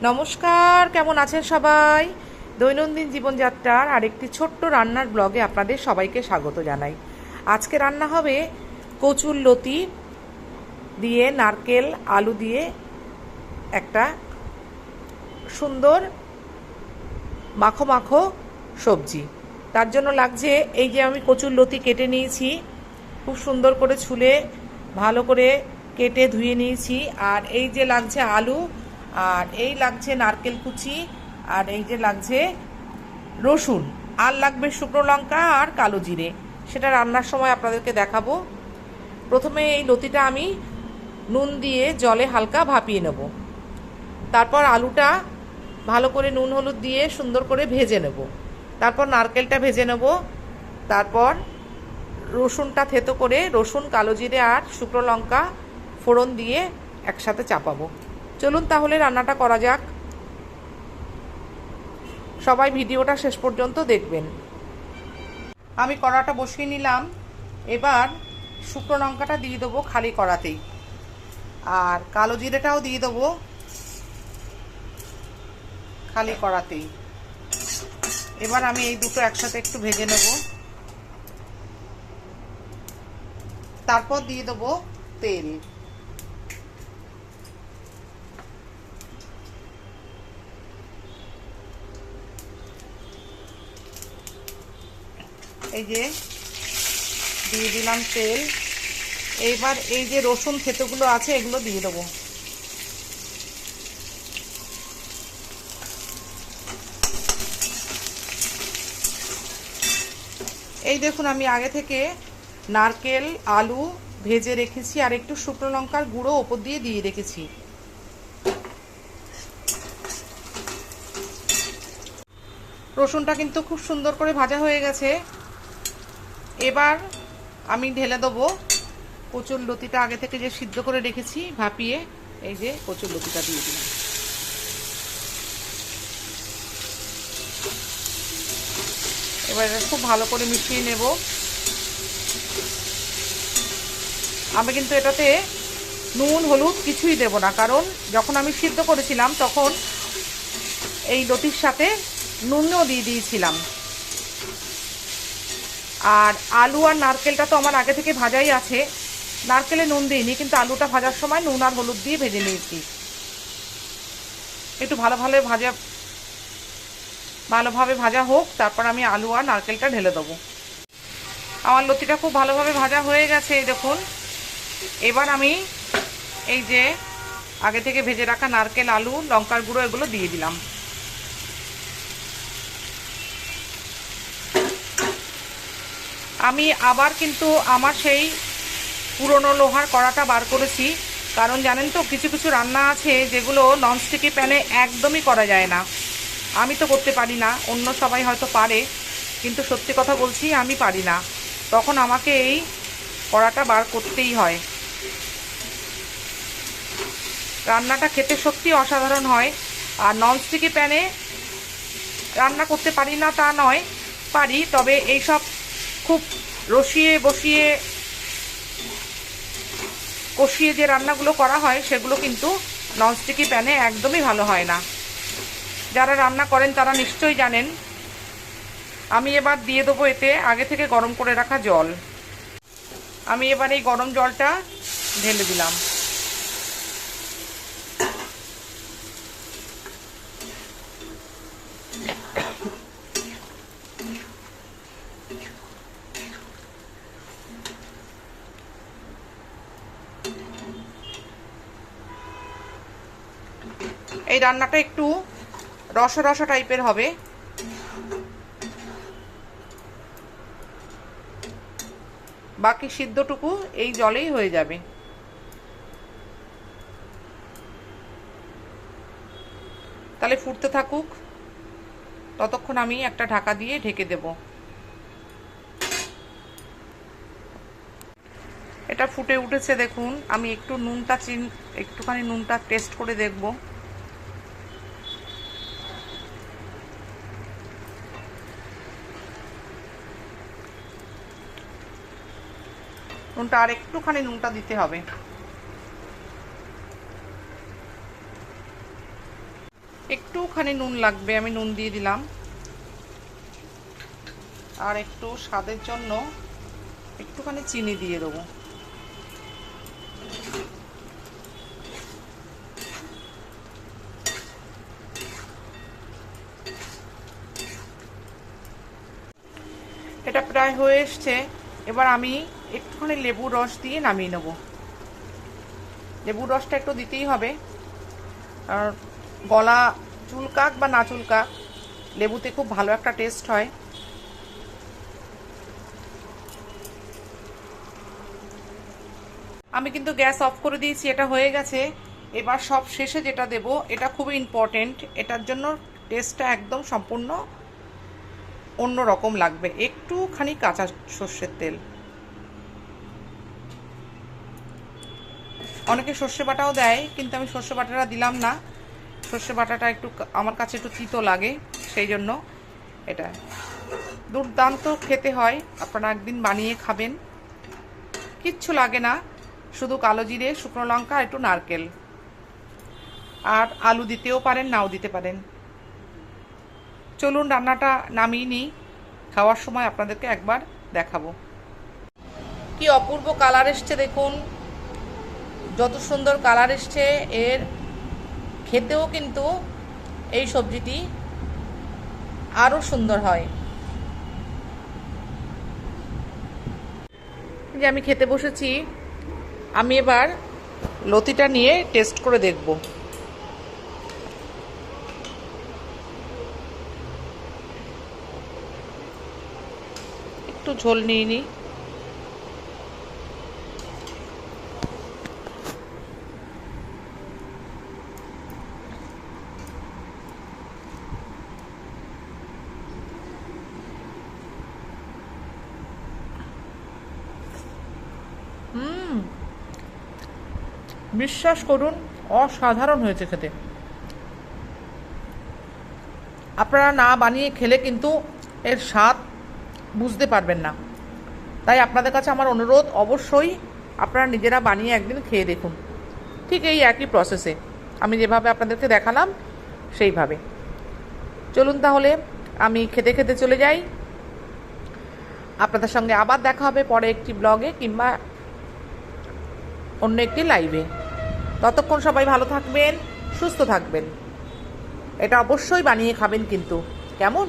নমস্কার, কেমন আছেন সবাই? দৈনন্দিন জীবনযাত্রার আরেকটি ছোট্ট রান্নার ব্লগে আপনাদের সবাইকে স্বাগত জানাই। আজকে রান্না হবে কচুর লতি দিয়ে নারকেল আলু দিয়ে একটা সুন্দর মাখো মাখো সবজি। তার জন্য লাগছে এই যে আমি কচুর লতি কেটে নিয়েছি, খুব সুন্দর করে ছুলে ভালো করে কেটে ধুয়ে নিয়েছি। আর এই যে লাগছে আলু, আর এই লাগছে নারকেল কুচি, আর এই যে লাগছে রসুন, আর লাগবে শুকনো লঙ্কা আর কালো জিরে। সেটা রান্নার সময় আপনাদেরকে দেখাবো। প্রথমে এই লতিটা আমি নুন দিয়ে জলে হালকা ভাপিয়ে নেব। তারপর আলুটা ভালো করে নুন হলুদ দিয়ে সুন্দর করে ভেজে নেব। তারপর নারকেলটা ভেজে নেব। তারপর রসুনটা থেতো করে রসুন, কালো জিরে আর শুকনো লঙ্কা ফোড়ন দিয়ে একসাথে চাপাবো। চলুন তাহলে রান্নাটা করা যাক। সবাই ভিডিওটা শেষ পর্যন্ত দেখবেন। আমি কড়াটা বসিয়ে নিলাম। এবার শুকনো লঙ্কাটা দিয়ে দেবো খালি কড়াতেই, আর কালো জিরেটাও দিয়ে দেবো খালি কড়াতেই। এবার আমি এই দুটো একসাথে একটু ভেজে নেব। তারপর দিয়ে দেবো তেল। এই যে দিয়ে দিলাম তেল। এইবার এই যে রসুন থেতোগুলো আছে এগুলো দিয়ে দেবো। এই দেখুন, আমি আগে থেকে নারকেল আলু ভেজে রেখেছি, আর একটু শুকনো লঙ্কার গুঁড়ো ওপর দিয়ে রেখেছি। রসুনটা কিন্তু খুব সুন্দর করে ভাজা হয়ে গেছে। এবার আমি ঢেলে দেবো কচুর লতিটা আগে থেকে যে সিদ্ধ করে রেখেছি ভাপিয়ে। এই যে কচুর লতিটা দিয়ে দিলাম। এবার খুব ভালো করে মিশিয়ে নেব। আমি কিন্তু এটাতে নুন হলুদ কিছুই দেব না, কারণ যখন আমি সিদ্ধ করেছিলাম তখন এই লতির সাথে নুনও দিয়ে দিয়েছিলাম। আর আলু আর নারকেলটা তো আমার আগে থেকে ভাজাই আছে, নারকেলে নুন দিইনি, কিন্তু আলুটা ভাজার সময় নুন আর হলুদ দিয়ে ভেজে নিয়েছি। একটু ভালোভাবে ভাজা হোক, তারপর আমি আলু আর নারকেলটা ঢেলে দেবো। আমার লতিটা খুব ভালোভাবে ভাজা হয়ে গেছে, এই দেখুন। এবার আমি এই যে আগে থেকে ভেজে রাখা নারকেল, আলু, লঙ্কার গুঁড়ো এগুলো দিয়ে দিলাম। আমি আবার কিন্তু আমার সেই পুরনো লোহার কড়াটা বার করেছি, কারণ জানেন তো কিছু কিছু রান্না আছে যেগুলো ননস্টিকি প্যানে একদমই করা যায় না। আমি তো করতে পারি না, অন্য সবাই হয়তো পারে, কিন্তু সত্যি কথা বলছি আমি পারি না। তখন আমাকে এই কড়াটা বার করতেই হয়। রান্নাটা খেতে সত্যি অসাধারণ হয়। আর ননস্টিকি প্যানে রান্না করতে পারি না তা নয়, পারি, তবে এইসব খুব রসিয়ে বসিয়ে কষিয়ে যে রান্নাগুলো করা হয় সেগুলো কিন্তু ননস্টিকি প্যানে একদমই ভালো হয় না। যারা রান্না করেন তারা নিশ্চয়ই জানেন। আমি এবার দিয়ে দেবো এতে আগে থেকে গরম করে রাখা জল। আমি এবার এই গরম জলটা ঢেলে দিলাম। এই রান্নাটা একটু রসা রসা টাইপের হবে। বাকি সিদ্ধটুকু এই জলেই হয়ে যাবে। তাহলে ফুটতে থাকুক, ততক্ষণ আমি একটা ঢাকা দিয়ে ঢেকে দেব। এটা ফুটে উঠেছে দেখুন। আমি একটুখানি নুনটা টেস্ট করে দেখব। আর একটুখানি নুনটা দিতে হবে। একটুখানি নুন লাগবে, আমি নুন দিয়ে দিলাম। আর একটু স্বাদের জন্য একটুখানি চিনি দিয়ে দেবো। এটা প্রায় হয়ে এসছে। এবার আমি একটুখানি লেবুর রস দিয়ে নামিয়ে নেব। লেবুর রসটা একটু দিতেই হবে, আর গলা চুলকাক বা না চুলকাক, লেবুতে খুব ভালো একটা টেস্ট হয়। আমি কিন্তু গ্যাস অফ করে দিয়েছি, এটা হয়ে গেছে। এবার সব শেষে যেটা দেব, এটা খুবই ইম্পর্টেন্ট, এটার জন্য টেস্টটা একদম সম্পূর্ণ অন্য রকম লাগবে, একটুখানি কাঁচা সর্ষের তেল। অনেকে সর্ষে বাটাও দেয়, কিন্তু আমি সর্ষে বাটাটা দিলাম না। সর্ষে বাটাটা একটু আমার কাছে একটু তিতো লাগে, সেই জন্য এটা দুর্দান্ত খেতে হয়। আপনারা একদিন বানিয়ে খাবেন, কিচ্ছু লাগে না, শুধু কালো জিরে, শুকনো লঙ্কা, একটু নারকেল, আর আলু দিতেও পারেন, নাও দিতে পারেন। চলুন রান্নাটা নামিয়ে নিই, খাওয়ার সময় আপনাদেরকে একবার দেখাবো। কি অপূর্ব কালার এসছে দেখুন, যত সুন্দর কালার এসছে এর, খেতেও কিন্তু এই সবজিটি আরও সুন্দর হয়। যে আমি খেতে বসেছি, আমি এবার লতিটা নিয়ে টেস্ট করে দেখব। একটু ঝোল নিয়ে নিই। বিশ্বাস করুন, অসাধারণ হয়েছে খেতে। আপনারা না বানিয়ে খেলে কিন্তু এর স্বাদ বুঝতে পারবেন না। তাই আপনাদের কাছে আমার অনুরোধ, অবশ্যই আপনারা নিজেরা বানিয়ে একদিন খেয়ে দেখুন, ঠিক এই একই প্রসেসে আমি যেভাবে আপনাদেরকে দেখালাম সেইভাবে। চলুন তাহলে আমি খেতে খেতে চলে যাই। আপনাদের সঙ্গে আবার দেখা হবে পরে একটি ব্লগে কিংবা অন্য একটি লাইভে। ততক্ষণ সবাই ভালো থাকবেন, সুস্থ থাকবেন। এটা অবশ্যই বানিয়ে খাবেন কিন্তু, কেমন?